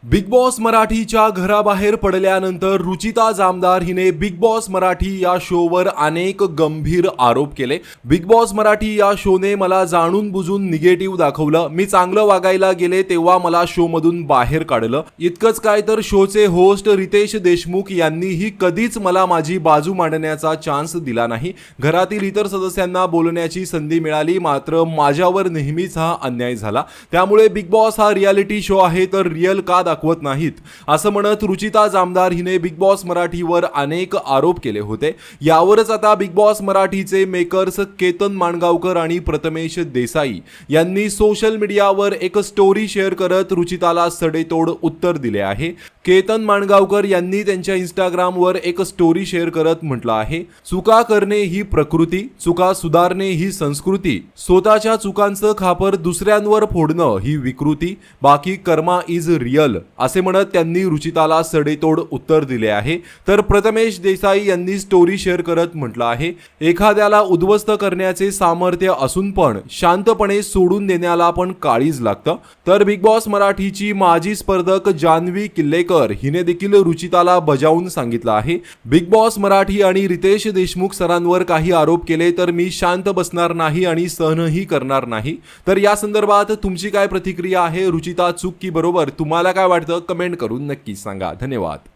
Big boss मराठीच्या घराबाहेर पडल्यानंतर रुचिता जामदार हिने बिग बॉस मराठी या शोवर अनेक गंभीर आरोप केले। बिग बॉस मराठी या शोने मला जाणून बुजून निगेटिव्ह दाखवलं, मी चांगलं वागायला गेले तेव्हा मला शो मधून बाहेर काढलं। इतकंच काय तर शोचे होस्ट रितेश देशमुख यांनीही कधीच मला माझी बाजू मांडण्याचा चान्स दिला नाही। घरातील इतर सदस्यांना बोलण्याची संधी मिळाली, मात्र माझ्यावर नेहमीच हा अन्याय झाला। त्यामुळे बिग बॉस हा रियालिटी शो आहे तर रिअल का दाखवत नाहीत असं म्हणत रुचिता जामदार हिने बिग बॉस मराठीवर अनेक आरोप केले होते। यावरच आता बिग बॉस मराठीचे मेकर्स केतन माणगावकर आणि प्रथमेश देसाई यांनी सोशल मीडियावर एक स्टोरी शेअर करत रुचिताला सडेतोड उत्तर दिले आहे। केतन माणगावकर यांनी त्यांच्या इंस्टाग्रामवर एक स्टोरी शेअर करत म्हटलं आहे, चुका करणे ही प्रकृती, चुका सुधारणे ही संस्कृती, स्वतःच्या चुकांचं खापर दुसऱ्यांवर फोडणं ही विकृती, बाकी कर्मा इज रिअल असे म्हणत त्यांनी रुचिताला सडेतोड उत्तर दिले आहे। तर प्रथमेश देसाई यांनी स्टोरी शेअर करत म्हटलं आहे, एखाद्याला उद्ध्वस्त करण्याचे सामर्थ्य असून पण शांतपणे सोडून देण्याला पण काळीज लागतं। तर बिग बॉस मराठीची माजी स्पर्धक जान्हवी किल्लेकर हिने देखील रुचिताला बजावून सांगितलं आहे, बिग बॉस मराठी आणि रितेश देशमुख सरांवर काही आरोप केले तर मी शांत बसणार नाही आणि सहनही करणार नाही। तर या संदर्भात तुमची काय प्रतिक्रिया आहे? रुचिता चूक की बरोबर? तुम्हाला काय वाटतं? कमेंट करून नक्की सांगा। धन्यवाद।